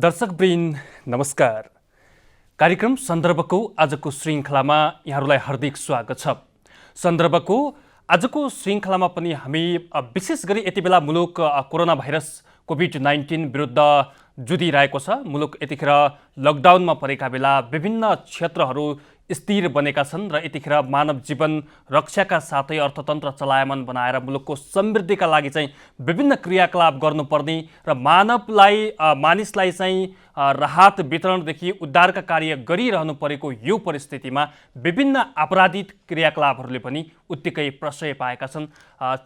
दर्शकवृन्द नमस्कार। कार्यक्रम सन्दर्भको आजको श्रृङ्खलामा यहाँहरूलाई हार्दिक स्वागत छ। सन्दर्भको आजको श्रृङ्खलामा पनि हामी विशेष गरी यति बेला मुलुक कोरोना भाइरस कोभिड-19 विरुद्ध जुधिरहेको छ। मुलुक यतिखेर लकडाउनमा परेका बेला विभिन्न क्षेत्रहरू स्थिर बनेका छन् र यतिखेर मानव जीवन रक्षाका साथै अर्थतन्त्र चलायमान बनाएर मुलुकको समृद्धिका लागि चाहिँ विभिन्न क्रियाकलाप गर्नुपर्ने र मानिसलाई चाहिँ राहत वितरणदेखि उद्धारका कार्य गरिरहनु परेको यो परिस्थितिमा विभिन्न आपराधिक क्रियाकलापहरूले पनि उत्तिकै प्रशय पाएका छन्।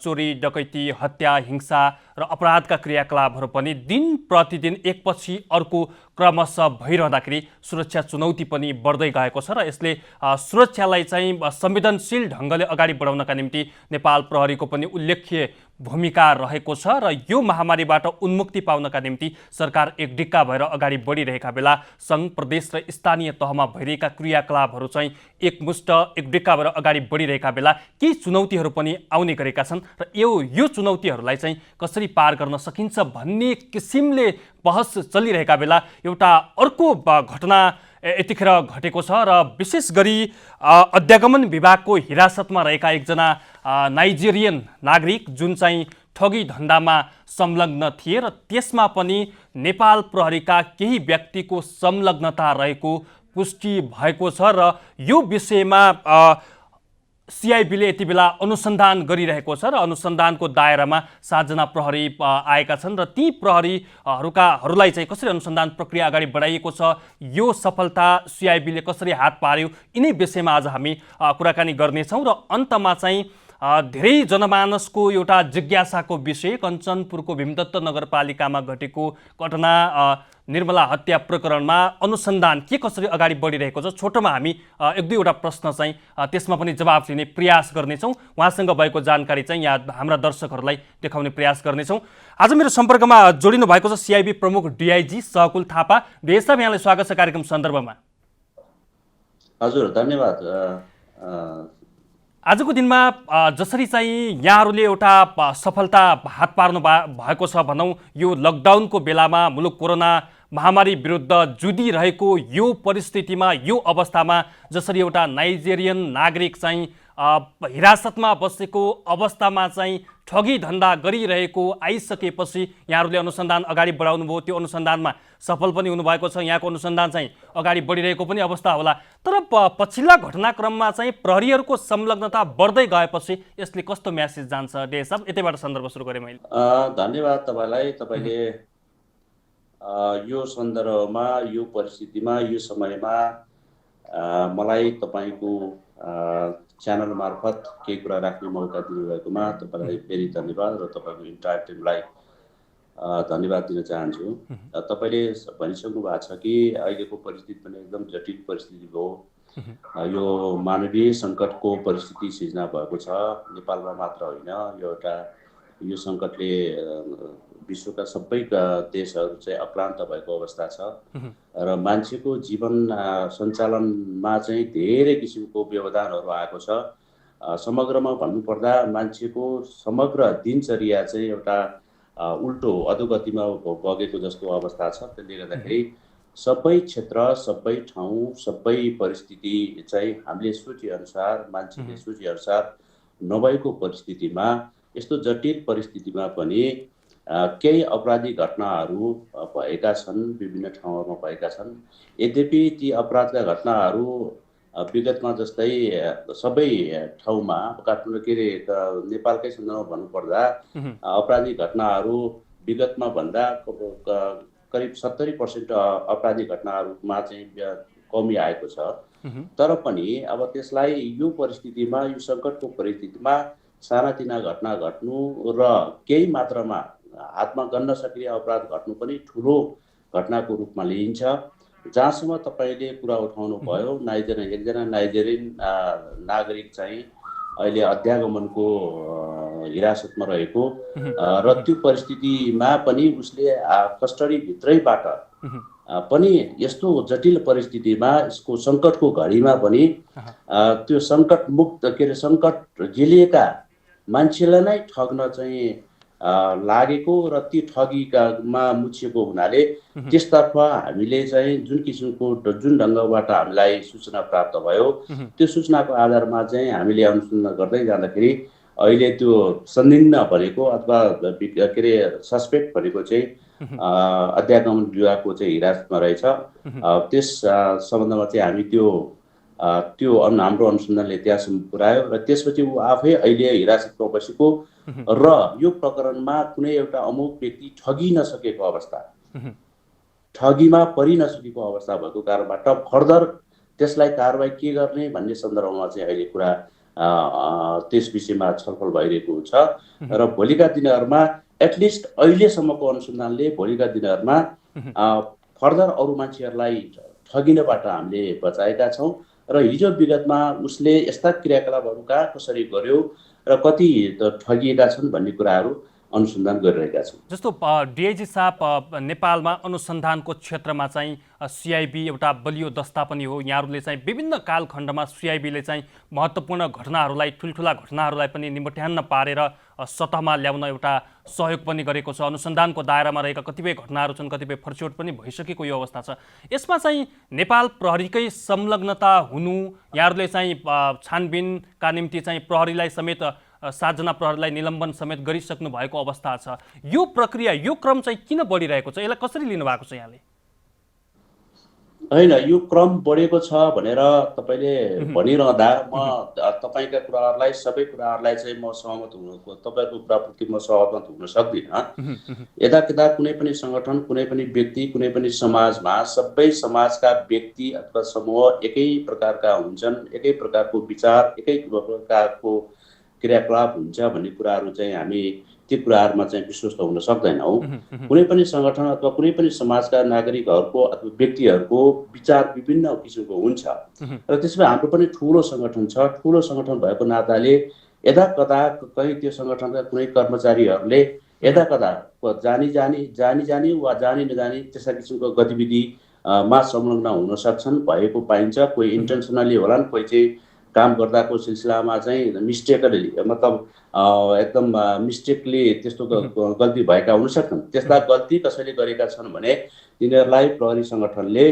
चोरी, डकैती, हत्या, हिंसा र अपराधका क्रियाकलापहरू पनि दिन प्रतिदिन एकपछि अर्को क्रमशः भइरहँदाखेरि सुरक्षा चुनौती पनि बढ्दै गएको छ र यसले सुरक्षालाई चाहिँ संवेदनशील ढङ्गले अगाडि बढाउनका निम्ति नेपाल प्रहरीको पनि उल्लेख्य भूमिका रहेको छ र यो महामारीबाट उन्मुक्ति पाउनका निम्ति सरकार एकडिक्का भएर अगाडि बढिरहेका बेला सङ्घ, प्रदेश र स्थानीय तहमा भइरहेका क्रियाकलापहरू चाहिँ एकमुष्ट एकडिक्का भएर अगाडि बढिरहेका बेला केही चुनौतीहरू पनि आउने गरेका छन् र यो चुनौतीहरूलाई चाहिँ कसरी पार गर्न सकिन्छ भन्ने किसिमले बहस चलिरहेका बेला एउटा अर्को घटना यतिखेर घटेको छ र विशेष गरी अध्यागमन विभागको हिरासतमा रहेका एकजना नाइजेरियन नागरिक जुन चाहिँ ठगी धन्दामा संलग्न थिए र त्यसमा पनि नेपाल प्रहरीका केही व्यक्तिको संलग्नता रहेको पुष्टि भएको छ र यो विषयमा सिआइबीले यति बेला अनुसन्धान गरिरहेको छ र अनुसन्धानको दायरामा 7 जना प्रहरी आएका छन् र ती प्रहरीहरूलाई चाहिँ कसरी अनुसन्धान प्रक्रिया अगाडि बढाइएको छ, यो सफलता सिआइबीले कसरी हात पार्यो, यिनै विषयमा आज हामी कुराकानी गर्नेछौँ। र अन्तमा चाहिँ धेरै जनमानसको एउटा जिज्ञासाको विषय कञ्चनपुरको भीमदत्त नगरपालिकामा घटेको घटना निर्मला हत्या प्रकरणमा अनुसन्धान के कसरी अगाडि बढिरहेको छ, छोटोमा हामी एक दुईवटा प्रश्न चाहिँ त्यसमा पनि जवाब दिने प्रयास गर्नेछौँ। उहाँसँग भएको जानकारी चाहिँ यहाँ हाम्रा दर्शकहरूलाई देखाउने प्रयास गर्नेछौँ। आज मेरो सम्पर्कमा जोडिनु भएको छ सिआइबी प्रमुख डिआइजी सहकुल थापा। डिआइजी साहब, यहाँलाई स्वागत छ कार्यक्रम सन्दर्भमा। हजुर, धन्यवाद। आजको दिनमा जसरी चाहिँ यहाँहरूले एउटा सफलता हात पार्नु भएको छ भनौँ, यो लकडाउनको बेलामा मुलुक कोरोना महामारी विरुद्ध जुधिरहेको यो परिस्थितिमा, यो अवस्थामा जसरी एउटा नाइजेरियन नागरिक चाहिँ हिरासतमा बसेको अवस्थामा चाहिँ ठगी धन्दा गरिरहेको आइसकेपछि यहाँहरूले अनुसन्धान अगाडि बढाउनु भयो, त्यो अनुसन्धानमा सफल पनि हुनुभएको छ, यहाँको अनुसन्धान चाहिँ अगाडि बढिरहेको पनि अवस्था होला। तर पछिल्ला घटनाक्रममा चाहिँ प्रहरीहरूको संलग्नता बढ्दै गएपछि यसले कस्तो म्यासेज जान्छ डिआइजी साहब? यतैबाट सन्दर्भ सुरु गरेँ मैले। धन्यवाद तपाईँलाई। तपाईँले यो सन्दर्भमा, यो परिस्थितिमा, यो समयमा मलाई तपाईँको च्यानल मार्फत केही कुरा राख्ने मौका दिनुभएकोमा तपाईँलाई फेरि धन्यवाद र तपाईँको इन्टायर टिमलाई धन्यवाद दिन चाहन्छु। तपाईँले भनिसक्नु भएको छ कि अहिलेको परिस्थिति पनि एकदम जटिल परिस्थिति हो। यो मानवीय सङ्कटको परिस्थिति सिर्जना भएको छ। नेपालमा मात्र होइन, यो सङ्कटले विश्वका सबै देशहरू चाहिँ आक्रान्त भएको अवस्था छ र मान्छेको जीवन सञ्चालनमा चाहिँ धेरै किसिमको व्यवधानहरू आएको छ। समग्रमा भन्नुपर्दा मान्छेको समग्र दिनचर्या चाहिँ एउटा उल्टो अधोगतिमा बगेको जस्तो अवस्था छ। त्यसले गर्दाखेरि सबै क्षेत्र, सबै ठाउँ, सबै परिस्थिति चाहिँ हामीले सोचेअनुसार, मान्छेले सोचेअनुसार नभएको परिस्थितिमा, यस्तो जटिल परिस्थितिमा पनि केही अपराधिक घटनाहरू भएका छन्, विभिन्न ठाउँहरूमा भएका छन्। यद्यपि ती अपराधका घटनाहरू विगतमा जस्तै सबै ठाउँमा, काठमाडौँ नेपालकै सन्दर्भमा भन्नुपर्दा अपराधिक घटनाहरू विगतमा भन्दा करिब 70% अपराधिक घटनाहरूमा चाहिँ कमी आएको छ। तर पनि अब त्यसलाई यो परिस्थितिमा, यो सङ्कटको परिस्थितिमा सानातिना घटना घट्नु र केही मात्रामा हातमा गन्न सकिने अपराध घट्नु पनि ठुलो घटनाको रूपमा लिइन्छ। जहाँसम्म तपाईँले कुरा उठाउनु भयो, एकजना नाइजेरियन नागरिक चाहिँ अहिले अध्यागमनको हिरासतमा रहेको र त्यो परिस्थितिमा पनि उसले कस्टडीभित्रैबाट पनि यस्तो जटिल परिस्थितिमा, यसको सङ्कटको घडीमा पनि त्यो सङ्कट झेलिएका मान्छेलाई नै ठग्न चाहिँ लागेको र ती ठगीमा मुछिएको हुनाले त्यसतर्फ हामीले चाहिँ जुन किसिमको जुन ढङ्गबाट हामीलाई सूचना प्राप्त भयो त्यो सूचनाको आधारमा चाहिँ हामीले अनुसन्धान गर्दै जाँदाखेरि अहिले त्यो संदिग्ध भनेको अथवा के अरे सस्पेक्ट भनेको चाहिँ अध्यागमन विभागको चाहिँ हिरासतमा रहेछ। त्यस सम्बन्धमा चाहिँ हामी त्यो हाम्रो अनुसन्धानले त्यहाँसम्म पुर्यायो र त्यसपछि ऊ आफै अहिले हिरासतमा बसेको र यो प्रकरणमा कुनै एउटा अमुक व्यक्ति ठगी नसकेको अवस्था, ठगीमा परि नसकेको अवस्था भएको कारणबाट फर्दर त्यसलाई कारबाही के गर्ने भन्ने सन्दर्भमा चाहिँ अहिले कुरा त्यस विषयमा छलफल भइरहेको छ र भोलिका दिनहरूमा एटलिस्ट अहिलेसम्मको अनुसन्धानले भोलिका दिनहरूमा फर्दर अरू मान्छेहरूलाई ठगिनबाट हामीले बचाएका छौँ र हिजो विगतमा उसले यस्ता क्रियाकलापहरू कहाँ कसरी गर्यो र कति ठगिएका छन् भन्ने कुराहरू अनुसन्धान गरिरहेका छौँ। जस्तो डिआइजी साहब, नेपालमा अनुसन्धानको क्षेत्रमा चाहिँ सिआइबी एउटा बलियो दस्ता पनि हो। यहाँहरूले चाहिँ विभिन्न कालखण्डमा सिआइबीले चाहिँ महत्त्वपूर्ण घटनाहरूलाई, ठुल्ठुला घटनाहरूलाई पनि निमट्यान्न पारेर सतहमा ल्याउन एउटा सहयोग पनि गरेको छ। अनुसन्धानको दायरामा रहेका कतिपय घटनाहरू छन्, कतिपय फर्चोट पनि भइसकेको यो अवस्था छ। यसमा चाहिँ नेपाल प्रहरीकै संलग्नता हुनु, यहाँहरूले चाहिँ छानबिनका निम्ति चाहिँ प्रहरीलाई समेत 7 जना प्रहरीलाई निलम्बन समेत गरिसक्नु भएको अवस्था छ। यो प्रक्रिया, यो क्रम चाहिँ किन बढिरहेको छ? यसलाई कसरी लिनु भएको छ यहाँले? होइन, यो क्रम बढेको छ भनेर तपाईँले भनिरहँदा म तपाईँका कुराहरूलाई, सबै कुराहरूलाई चाहिँ म सहमत हुनुको, तपाईँको कुराप्रति म सहमत हुन सक्दिनँ। यदाकदा कुनै पनि सङ्गठन, कुनै पनि व्यक्ति, कुनै पनि समाजमा सबै समाजका व्यक्ति अथवा समूह एकै प्रकारका हुन्छन्, एकै प्रकारको विचार, एकै प्रकारको क्रियाकलाप हुन्छ भन्ने कुराहरू चाहिँ हामी ती कुराहरूमा चाहिँ विश्वस्त हुन सक्दैनौँ। कुनै पनि सङ्गठन अथवा कुनै पनि समाजका नागरिकहरूको अथवा व्यक्तिहरूको विचार विभिन्न किसिमको हुन्छ र त्यसमा हाम्रो पनि ठुलो सङ्गठन छ। ठुलो सङ्गठन भएको नाताले यदाकदा कहीँ त्यो सङ्गठनका कुनै कर्मचारीहरूले यदाकदा जानी वा जानी नजानी त्यस्ता किसिमको गतिविधिमा संलग्न हुन सक्छन्, भएको पाइन्छ। कोही इन्टेन्सनली होलान्, कोही चाहिँ काम गर्दाको सिलसिलामा चाहिँ मिस्टेकली, मतलब एकदम मिस्टेकली त्यस्तो गल्ती भएका हुन सक्छन्। त्यस्ता गल्ती कसैले गरेका छन् भने तिनीहरूलाई प्रहरी सङ्गठनले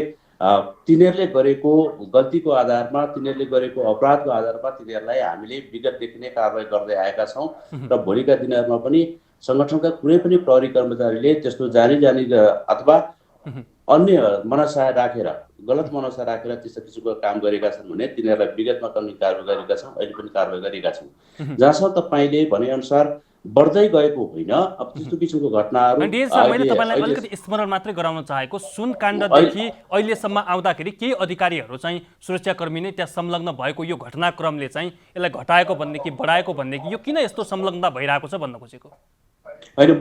तिनीहरूले गरेको गल्तीको आधारमा, तिनीहरूले गरेको अपराधको आधारमा तिनीहरूलाई हामीले विगतदेखि नै कारबाही गर्दै आएका छौँ र भोलिका दिनहरूमा पनि सङ्गठनका कुनै पनि प्रहरी कर्मचारीले त्यस्तो जानी अथवा अन्य मनसा राखेर, गलत मनसा राखेर त्यस्तो किसिमको काम गरेका छन् भने तिनीहरूलाई विगतमा पनि कारबाही गरेका छौँ, अहिले पनि कारबाही गरेका छौँ। जहाँसम्म तपाईँले भनेअनुसार बढ्दै गएको होइन, अब त्यस्तो किसिमको घटनाहरू। मैले तपाईँलाई अलिकति स्मरण मात्रै गराउन चाहेको, सुन काण्डदेखि अहिलेसम्म आउँदाखेरि केही अधिकारीहरू चाहिँ सुरक्षाकर्मी नै त्यहाँ संलग्न भएको यो घटनाक्रमले चाहिँ यसलाई घटाएको भन्ने कि बढाएको भन्ने कि यो किन यस्तो संलग्नता भइरहेको छ भन्न खोजेको? होइन,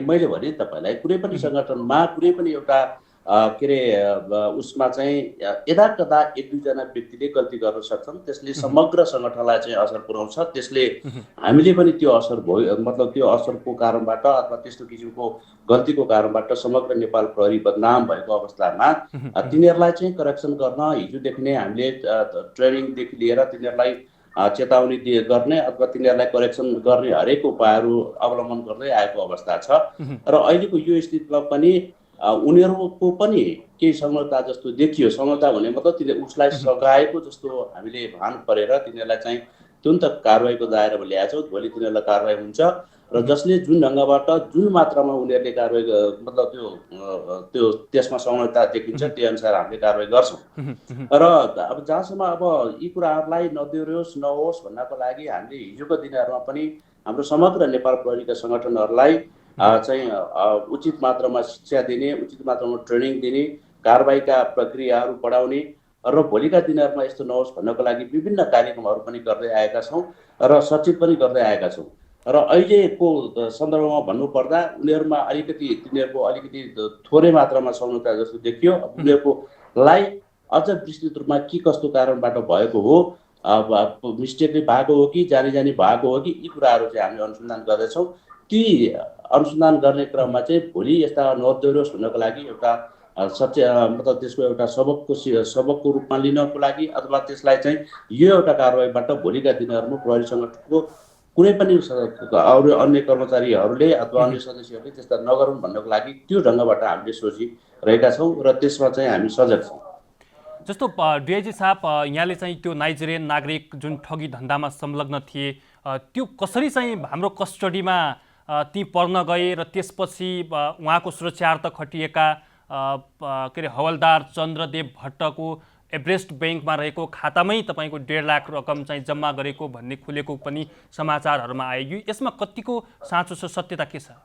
मैले भने तपाईँलाई कुनै पनि सङ्गठनमा कुनै पनि एउटा के अरे उसमा चाहिँ यदाकदा 1-2 जना व्यक्तिले गल्ती गर्न सक्छन्, त्यसले समग्र सङ्गठनलाई चाहिँ असर पुर्याउँछ। त्यसले हामीले पनि त्यो असर भयो, मतलब त्यो असरको कारणबाट अथवा त्यस्तो किसिमको गल्तीको कारणबाट समग्र नेपाल प्रहरी बदनाम भएको अवस्थामा तिनीहरूलाई चाहिँ करेक्सन गर्न हिजोदेखि नै हामीले ट्रेनिङदेखि लिएर तिनीहरूलाई चेतावनी गर्ने अथवा तिनीहरूलाई करेक्सन गर्ने हरेक उपायहरू अवलम्बन गर्दै आएको अवस्था छ र अहिलेको यो स्थितिमा पनि उनीहरूको पनि केही संलग्नता जस्तो देखियो। संलग्नता भने मतलब उसलाई सघाएको जस्तो हामीले भान परेर तिनीहरूलाई चाहिँ तुरन्त कारबाहीको दायरामा ल्याएछौँ। भोलि तिनीहरूलाई कारबाही हुन्छ र जसले जुन ढङ्गबाट, जुन मात्रामा उनीहरूले कारबाही, मतलब त्यो त्यसमा संलग्नता देखिन्छ त्यही अनुसार हामीले कारबाही गर्छौँ। र अब जहाँसम्म अब यी कुराहरूलाई नदोहोरियोस्, नहोस् भन्नको लागि हामीले हिजोको दिनहरूमा पनि हाम्रो समग्र नेपाल प्रहरीका सङ्गठनहरूलाई चाहिँ उचित मात्रामा शिक्षा दिने, उचित मात्रामा ट्रेनिङ दिने, कारबाहीका प्रक्रियाहरू बढाउने र भोलिका दिनहरूमा यस्तो नहोस् भन्नको लागि विभिन्न कार्यक्रमहरू पनि गर्दै आएका छौँ र सचेत पनि गर्दै आएका छौँ। र अहिलेको सन्दर्भमा भन्नुपर्दा तिनीहरूको अलिकति थोरै मात्रामा संलग्नता जस्तो देखियो। उनीहरूकोलाई अझ विस्तृत रूपमा के कस्तो कारणबाट भएको हो, मिस्टेकले भएको हो कि जानी भएको हो कि, यी कुराहरू चाहिँ हामीले अनुसन्धान गर्दैछौँ। ती अनुसन्धान गर्ने क्रममा चाहिँ भोलि यस्ता नदोहोरियोस् भन्नको लागि एउटा मतलब त्यसको एउटा सबकको रूपमा लिनको लागि अथवा त्यसलाई चाहिँ यो एउटा कारबाहीबाट भोलिका दिनहरूमा प्रहरी सङ्गठनको कुनै पनि अरू अन्य कर्मचारीहरूले अथवा अन्य सदस्यहरूले त्यस्ता नगरून् भन्नको लागि त्यो ढङ्गबाट हामीले सोचिरहेका छौँ र त्यसमा चाहिँ हामी सजग छौँ। जस्तो डिआइजी साहब, यहाँले चाहिँ त्यो नाइजेरियन नागरिक जुन ठगी धन्दामा संलग्न थिए, त्यो कसरी चाहिँ हाम्रो कस्टडीमा ती पर्न गए र त्यसपछि उहाँको सुरक्षार्थ खटिएका के अरे हवलदार चन्द्रदेव भट्टको एभरेस्ट ब्याङ्कमा रहेको खातामै तपाईँको 1.5 लाख रकम चाहिँ जम्मा गरेको भन्ने खुलेको पनि समाचारहरूमा आयो। यसमा कतिको साँचो छ, सत्यता के छ?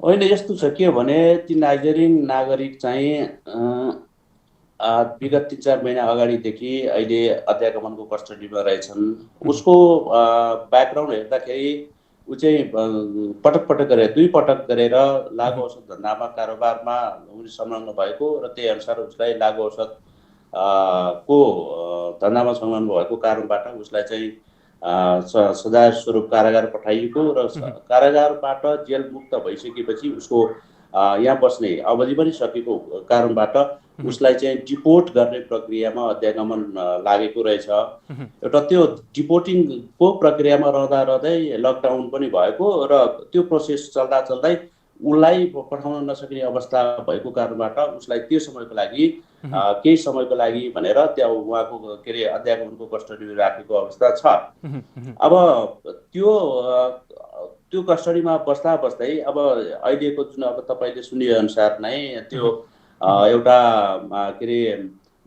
होइन, यस्तो छ के भने ती नाइजेरियन नागरिक चाहिँ विगत 3-4 महिना अगाडिदेखि अहिले अध्यागमनको कस्टडीमा रहेछन्। उसको ब्याकग्राउन्ड हेर्दाखेरि ऊ चाहिँ पटक पटक गरेर 2 पटक गरेर लागु औषध धन्दामा कारोबारमा उनी संलग्न भएको र त्यही अनुसार उसलाई लागु औषध को धन्दामा संलग्न भएको कारणबाट उसलाई चाहिँ सजाय स्वरूप कारागार पठाइएको र कारागारबाट जेल मुक्त भइसकेपछि उसको यहाँ बस्ने अवधि पनि सकेको कारणबाट उसलाई चाहिँ डिपोर्ट गर्ने प्रक्रियामा अध्यागमन लागेको रहेछ। एउटा त्यो डिपोर्टिङको प्रक्रियामा रहँदै लकडाउन पनि भएको र त्यो प्रोसेस चल्दा चल्दै उसलाई पठाउन नसक्ने अवस्था भएको कारणबाट उसलाई त्यो समयको लागि केही समयको लागि भनेर त्यहाँ उहाँको के अरे अध्यागमनको कस्टडीमा राखेको अवस्था छ। अब त्यो कस्टडीमा बस्दा बस्दै अब अहिलेको जुन अब तपाईँले सुने अनुसार नै त्यो एउटा के अरे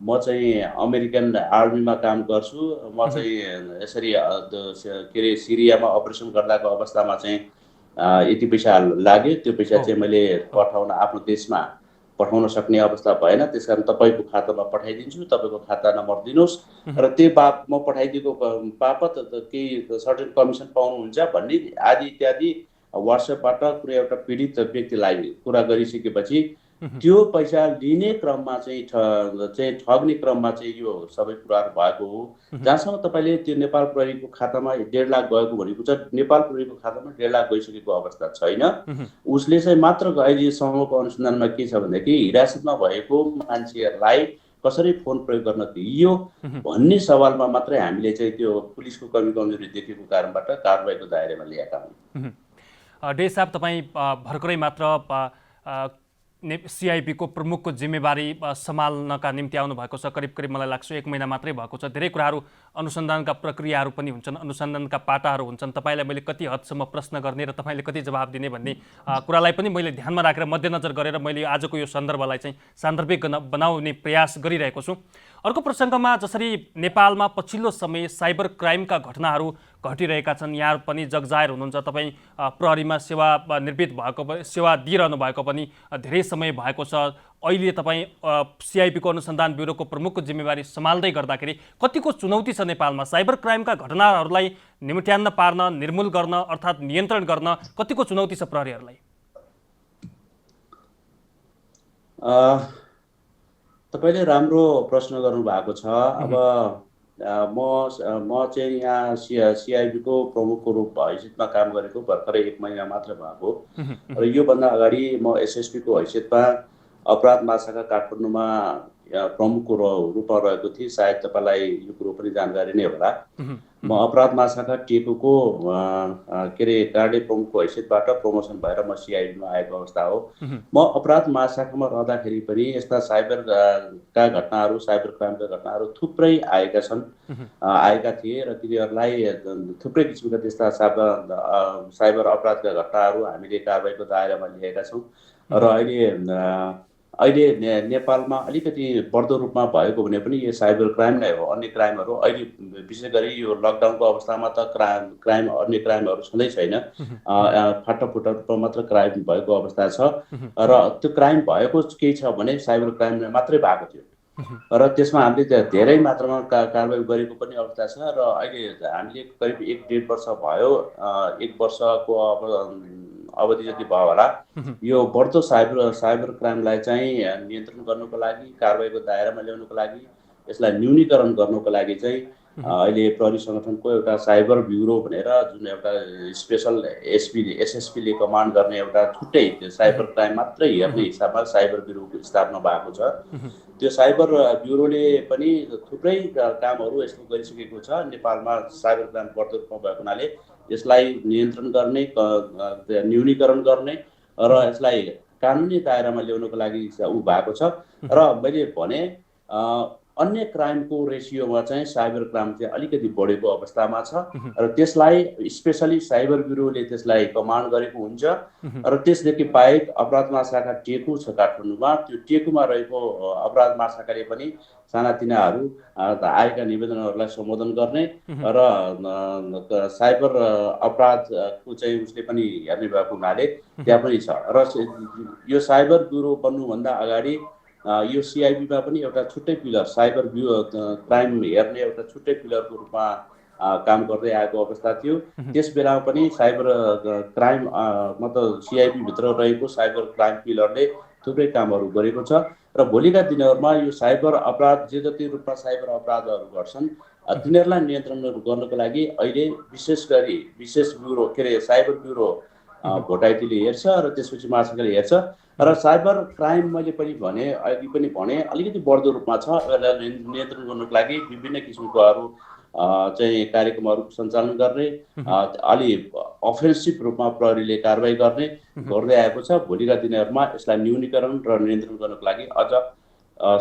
म चाहिँ अमेरिकन आर्मीमा काम गर्छु, म चाहिँ यसरी के अरे सिरियामा अपरेसन गर्दाको अवस्थामा चाहिँ यति पैसा लाग्यो, त्यो पैसा चाहिँ मैले पठाउन आफ्नो देशमा पठाउन सक्ने अवस्था भएन, त्यसकारण तपाईँको खातामा पठाइदिन्छु, तपाईँको खाता नम्बर दिनुहोस् र त्यो म पठाइदिएको बापत केही सर्टेन कमिसन पाउनुहुन्छ भन्ने आदि इत्यादि व्हाट्सएपबाट कुनै एउटा पीडित व्यक्तिलाई कुरा गरिसकेपछि त्यो पैसा लिने क्रममा चाहिँ ठग्ने क्रममा चाहिँ यो सबै कुराहरू भएको हो। जहाँसम्म तपाईँले त्यो नेपाल प्रहरीको खातामा 1.5 लाख गएको भनेको छ, नेपाल प्रहरीको खातामा 1.5 लाख गइसकेको अवस्था छैन। उसले चाहिँ मात्र अहिलेसम्मको अनुसन्धानमा के छ भनेदेखि हिरासतमा भएको मान्छेहरूलाई कसरी फोन प्रयोग गर्न दिइयो भन्ने सवालमा मात्रै हामीले चाहिँ त्यो पुलिसको कमी कमजोरी देखेको कारणबाट कारबाहीको दायरामा ल्याएका हौँ। डे साहब, तपाईँ भर्खरै मात्र सिआइबीको प्रमुखको जिम्मेवारी सम्हाल्नका निम्ति आउनु भएको छ। करिब करिब मलाई लाग्छ 1 महिना मात्रै भएको छ। धेरै कुराहरू, अनुसन्धानका प्रक्रियाहरू पनि हुन्छन्, अनुसन्धानका पाटाहरू हुन्छन्। तपाईँलाई मैले कति हदसम्म प्रश्न गर्ने र तपाईँले कति जवाब दिने भन्ने कुरालाई पनि मैले ध्यानमा राखेर मध्यनजर गरेर मैले आजको यो सन्दर्भलाई चाहिँ सान्दर्भिक बनाउने प्रयास गरिरहेको छु। अर्को प्रसङ्गमा, जसरी नेपालमा पछिल्लो समय साइबर क्राइमका घटनाहरू घटिरहेका छन्, यहाँ पनि जगजाहेर हुनुहुन्छ। तपाईँ प्रहरीमा सेवानिवृत्त भएको, सेवा दिइरहनु भएको पनि धेरै समय भएको छ। अहिले तपाईँ सिआइबीको अनुसन्धान ब्युरोको प्रमुखको जिम्मेवारी सम्हाल्दै गर्दाखेरि कतिको चुनौती छ नेपालमा साइबर क्राइमका घटनाहरूलाई निम्त्यान्न पार्न, निर्मूल गर्न अर्थात् नियन्त्रण गर्न कतिको चुनौती छ प्रहरीहरूलाई? तपाईँले राम्रो प्रश्न गर्नु भएको छ। अब म चाहिँ यहाँ सिआइबीको प्रमुखको रूपमा हैसियतमा काम गरेको भर्खरै 1 महिना मात्र भएको र योभन्दा अगाडि म एसएसपीको हैसियतमा अपराध महाशाखा काठमाडौँमा प्रमुखको रूपमा रहेको थिएँ। सायद तपाईँलाई यो कुरो पनि जानकारी नै होला। म अपराध महाशाखा टेकुको के अरे कार्य प्रमुखको हैसियतबाट प्रमोसन भएर म सिआइबीमा आएको अवस्था हो। म अपराध महाशाखामा रहँदाखेरि पनि यस्ता साइबरका घटनाहरू, साइबर क्राइमका घटनाहरू थुप्रै आएका थिए र तिनीहरूलाई थुप्रै किसिमका त्यस्ता साइबर अपराधका घटनाहरू हामीले कारबाहीको दायरामा लिएका छौँ र अहिले नेपालमा अलिकति बढ्दो रूपमा भएको भने पनि यो साइबर क्राइम नै हो। अन्य क्राइमहरू अहिले विशेष गरी यो लकडाउनको अवस्थामा त अन्य क्राइमहरू छँदै छैन, फाटाफुटा रूपमा मात्र क्राइम भएको अवस्था छ र त्यो क्राइम भएको केही छ भने साइबर क्राइम मात्रै भएको थियो र त्यसमा हामीले धेरै मात्रामा कारबाही गरेको पनि अवस्था छ र अहिले हामीले करिब 1-1.5 वर्ष भयो, 1 वर्षको अवधि जति भयो होला, यो बढ्दो साइबर क्राइमलाई चाहिँ नियन्त्रण गर्नको लागि, कारबाहीको दायरामा ल्याउनको लागि, यसलाई न्यूनीकरण गर्नको लागि चाहिँ अहिले प्रहरी सङ्गठनको एउटा साइबर ब्युरो भनेर जुन एउटा स्पेसल एसएसपीले कमान्ड गर्ने एउटा छुट्टै साइबर क्राइम मात्रै हेर्ने हिसाबमा साइबर ब्युरोको स्थापना भएको छ। त्यो साइबर ब्युरोले पनि थुप्रै कामहरू यस्तो गरिसकेको छ। नेपालमा साइबर क्राइम बढ्दो रूपमा भएको हुनाले यसलाई नियन्त्रण गर्ने, न्यूनीकरण गर्ने र यसलाई कानुनी दायरामा ल्याउनको लागि ऊ भएको छ। र मैले भने अन्य क्राइमको रेसियोमा चाहिँ साइबर क्राइम चाहिँ अलिकति बढेको अवस्थामा छ र त्यसलाई स्पेसली साइबर ब्युरोले त्यसलाई कमान्ड गरेको हुन्छ। र त्यसदेखि बाहेक अपराध महाशाखा टेकु छ काठमाडौँमा, त्यो टेकुमा रहेको अपराध महाशाखाले पनि सानातिनाहरू आएका निवेदनहरूलाई सम्बोधन गर्ने र साइबर अपराधको चाहिँ उसले पनि हेर्ने भएको हुनाले त्यहाँ पनि छ। र यो साइबर ब्युरो बन्नुभन्दा अगाडि यो सिआइबीमा पनि एउटा छुट्टै पिलर साइबर क्राइम हेर्ने एउटा छुट्टै पिलरको रूपमा काम गर्दै आएको अवस्था थियो। त्यस बेलामा पनि साइबर क्राइम मतलब सिआइबीभित्र रहेको साइबर क्राइम पिलरले थुप्रै कामहरू गरेको छ। र भोलिका दिनहरूमा यो साइबर अपराध जे जति रूपमा साइबर अपराधहरू गर्छन् तिनीहरूलाई नियन्त्रण गर्नको लागि अहिले विशेष गरी विशेष ब्युरो साइबर ब्युरो भोटाइटीले हेर्छ र त्यसपछि महाशाखाले हेर्छ। र साइबर क्राइम मैले पनि भने अघि पनि भने अलिकति बढ्दो रूपमा छ। यसलाई नियन्त्रण गर्नको लागि विभिन्न किसिमको चाहिँ कार्यक्रमहरू सञ्चालन गर्ने, अलि अफेन्सिभ रूपमा प्रहरीले कारबाही गर्दै आएको छ। भोलिका दिनहरूमा यसलाई न्यूनीकरण र नियन्त्रण गर्नको लागि अझ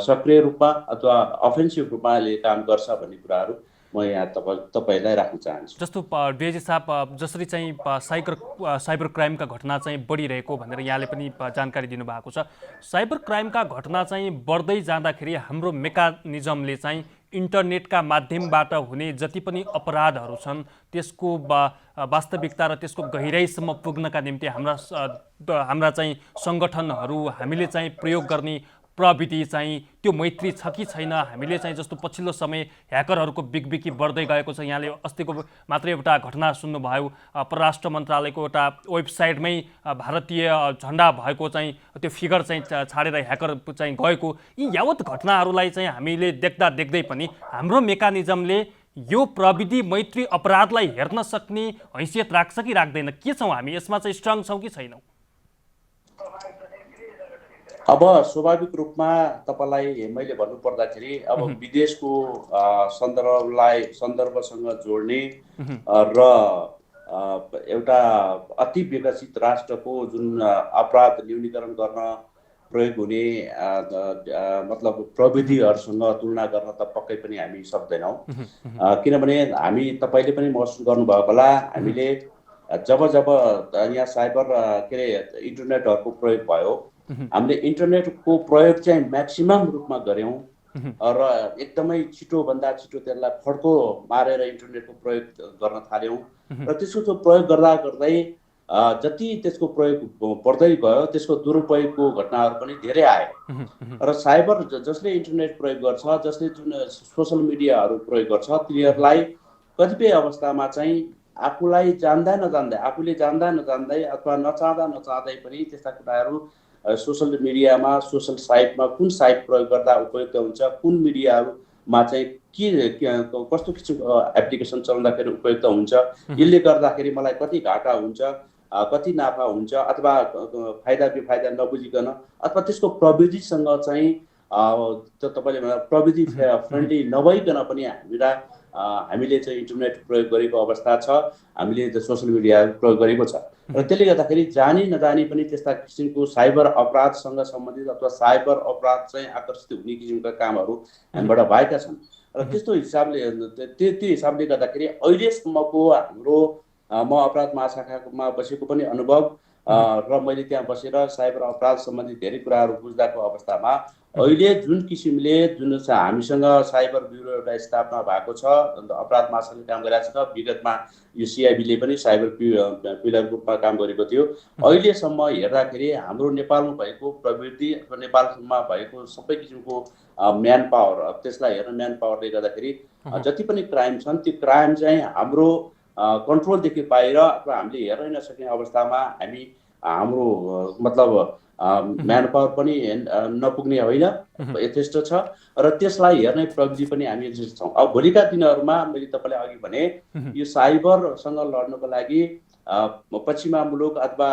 सक्रिय रूपमा अथवा अफेन्सिभ रूपमा काम गर्छ भन्ने कुराहरू म यहाँ तपाईलाई राख्न चाहन्छु। जस्तो डिआइजी साहब जसरी चाहिँ साइबर क्राइमका घटना चाहिँ बढिरहेको भनेर यहाँले पनि जानकारी दिनुभएको छ। साइबर क्राइमका घटना चाहिँ बढ्दै जाँदाखेरि हाम्रो मेकानिजमले चाहिँ इन्टरनेटका माध्यमबाट हुने जति पनि अपराधहरू छन् त्यसको वास्तविकता र त्यसको गहिराइसम्म पुग्नका निम्ति हाम्रा चाहिँ सङ्गठनहरू हामीले चाहिँ प्रयोग गर्ने प्रविधि चाहिँ त्यो मैत्री छ कि छैन। हामीले चाहिँ जस्तो पछिल्लो समय ह्याकरहरूको बिगबिकी बढ्दै गएको छ। यहाँले अस्तिको मात्रै एउटा घटना सुन्नुभयो, परराष्ट्र मन्त्रालयको एउटा वेबसाइटमै भारतीय झन्डा भएको चाहिँ त्यो फिगर चाहिँ छाडेर ह्याकर चाहिँ गएको। यी यावत घटनाहरूलाई चाहिँ हामीले देख्दै पनि हाम्रो मेकानिजमले यो प्रविधि मैत्री अपराधलाई हेर्न सक्ने हैसियत राख्छ कि राख्दैन? के छौँ हामी यसमा चाहिँ स्ट्रङ छौँ कि छैनौँ? अब स्वाभाविक रूपमा तपाईलाई मैले भन्नुपर्दाखेरि अब विदेशको सन्दर्भसँग जोड्ने र एउटा अति विकसित राष्ट्रको जुन अपराध न्यूनीकरण गर्न प्रयोग हुने मतलब प्रविधिहरूसँग तुलना गर्न त पक्कै पनि हामी सक्दैनौँ। किनभने हामी तपाईले पनि महसुस गर्नुभएको होला, हामीले जब यहाँ साइबर इन्टरनेटहरूको प्रयोग भयो, हामीले इन्टरनेटको प्रयोग चाहिँ म्याक्सिमम रूपमा गऱ्यौँ र एकदमै छिटोभन्दा छिटो त्यसलाई फड्को मारेर इन्टरनेटको प्रयोग गर्न थाल्यौँ। र त्यसको प्रयोग गर्दै जति त्यसको प्रयोग बढ्दै गयो त्यसको दुरुपयोगको घटनाहरू पनि धेरै आए। र साइबर जसले इन्टरनेट प्रयोग गर्छ, जसले जुन सोसल मिडियाहरू प्रयोग गर्छ, तिनीहरूलाई कतिपय अवस्थामा चाहिँ आफूले जान्दा नजान्दै अथवा नचाहँदै पनि त्यस्ता कुराहरू सोसल मिडियामा, सोसल साइटमा कुन साइट प्रयोग गर्दा उपयुक्त हुन्छ, कुन मिडियाहरूमा चाहिँ कस्तो किसिमको एप्लिकेसन चलाउँदाखेरि उपयुक्त हुन्छ, यसले गर्दाखेरि मलाई कति घाटा हुन्छ, कति नाफा हुन्छ, अथवा फाइदा बेफाइदा नबुझिकन अथवा त्यसको प्रविधिसँग चाहिँ तपाईँले प्रविधि फ्रेन्डली नभइकन पनि हामीले चाहिँ इन्टरनेट प्रयोग गरेको अवस्था छ, हामीले सोसल मिडिया प्रयोग गरेको छ। र त्यसले गर्दाखेरि जानी नजानी पनि त्यस्ता किसिमको साइबर अपराधसँग सम्बन्धित अथवा साइबर अपराध चाहिँ आकर्षित हुने किसिमका कामहरू हामीबाट भएका छन्। र त्यस्तो हिसाबले त्यो हिसाबले गर्दाखेरि अहिलेसम्मको हाम्रो म अपराध महाशाखामा बसेको पनि अनुभव र मैले त्यहाँ बसेर साइबर अपराध सम्बन्धी धेरै कुराहरू बुझ्दाको अवस्थामा अहिले जुन किसिमले हामीसँग साइबर ब्युरो एउटा स्थापना भएको छ, अपराध महाशाखाले काम गरिरहेको छ, विगतमा यो सिआइबीले पनि साइबर पिलरको रूपमा काम गरेको थियो। अहिलेसम्म हेर्दाखेरि हाम्रो नेपालमा भएको प्रवृत्ति अथवा नेपालमा भएको सबै किसिमको म्यान पावर, त्यसलाई हेर्न म्यान पावरले गर्दाखेरि जति पनि क्राइम छन् त्यो क्राइम चाहिँ हाम्रो कन्ट्रोलदेखि बाहिर अथवा हामीले हेर्नै नसक्ने अवस्थामा हाम्रो मतलब म्यान पावर पनि नपुग्ने होइन यथेष्ट छ र त्यसलाई हेर्ने प्रविधि पनि हामी यथेष्ट छौँ। अब भोलिका दिनहरूमा मैले तपाईँलाई अघि भने यो साइबरसँग लड्नको लागि पश्चिमा मुलुक अथवा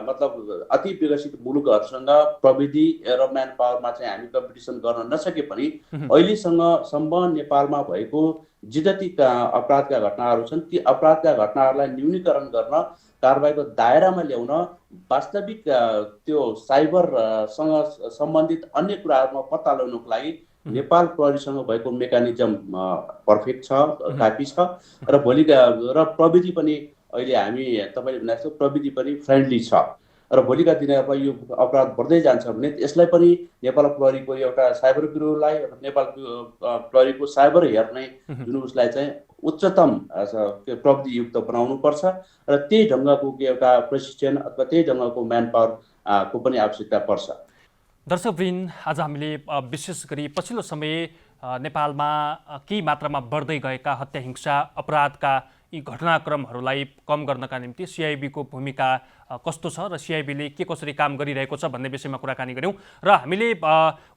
मतलब अति विकसित मुलुकहरूसँग प्रविधि र म्यान पावरमा चाहिँ हामी कम्पिटिसन गर्न नसके पनि अहिलेसम्म नेपालमा भएको जति अपराधका घटनाहरू छन् ती अपराधका घटनाहरूलाई न्यूनीकरण गर्न कारबाहीको दायरामा ल्याउन वास्तविक त्यो साइबरसँग सम्बन्धित अन्य कुराहरूमा पत्ता लगाउनको लागि नेपाल प्रहरीसँग भएको मेकानिजम पर्फेक्ट छ, काफी छ र भोलिका र प्रविधि पनि अहिले हामी तपाईँले भने जस्तो प्रविधि पनि फ्रेन्डली छ र भोलिका दिनहरूमा यो अपराध बढ्दै जान्छ भने यसलाई पनि नेपाल प्रहरीको एउटा साइबर ब्युरोलाई नेपाल प्रहरीको साइबर हेर्ने जुन उसलाई चाहिँ उच्चतम प्रविधियुक्त बनाउनुपर्छ र त्यही ढङ्गको एउटा प्रशिक्षण अथवा त्यही ढङ्गको म्यान पावर को पनि आवश्यकता पर्छ। दर्शकवृन्द, आज हामीले विशेष गरी पछिल्लो समय नेपालमा केही मात्रामा बढ्दै गएका हत्या हिंसा अपराधका यी घटनाक्रमहरूलाई कम गर्नका निम्ति सिआइबीको भूमिका कस्तो छ र सिआइबीले के कसरी काम गरिरहेको छ भन्ने विषयमा कुराकानी गऱ्यौँ र हामीले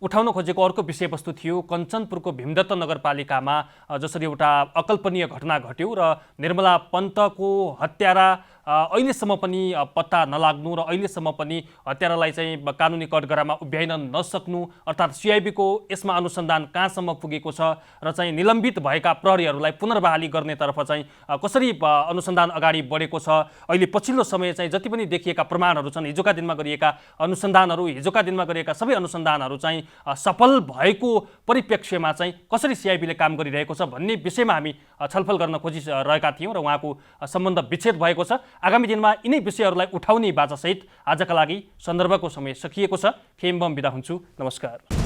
उठाउन खोजेको अर्को विषयवस्तु थियो कञ्चनपुरको भीमदत्त नगरपालिकामा जसरी एउटा अकल्पनीय घटना घट्यो र निर्मला पन्तको हत्यारा अहिलेसम्म पनि पत्ता नलाग्नु र अहिलेसम्म पनि हत्यारालाई चाहिँ कानुनी कठघरामा उभ्याइन नसक्नु अर्थात् सिआइबीको यसमा अनुसन्धान कहाँसम्म पुगेको छ र चाहिँ निलम्बित भएका प्रहरीहरूलाई पुनर्बहाली गर्नेतर्फ चाहिँ कसरी अनुसन्धान अगाडि बढेको छ। अहिले पछिल्लो समय चाहिँ जति पनि देखिएका प्रमाणहरू छन्, हिजोका दिनमा गरिएका अनुसन्धानहरू, हिजोका दिनमा गरिएका सबै अनुसन्धानहरू चाहिँ सफल भएको परिप्रेक्ष्यमा चाहिँ कसरी सिआइबीले काम गरिरहेको छ भन्ने विषयमा हामी छलफल गर्न खोजिरहेका थियौँ र उहाँको सम्बन्ध विच्छेद भएको छ। आगामी दिनमा यिनै विषयहरूलाई उठाउने बाचासहित आजका लागि सन्दर्भको समय सकिएको छ। खेमबम बिदा हुन्छु। नमस्कार।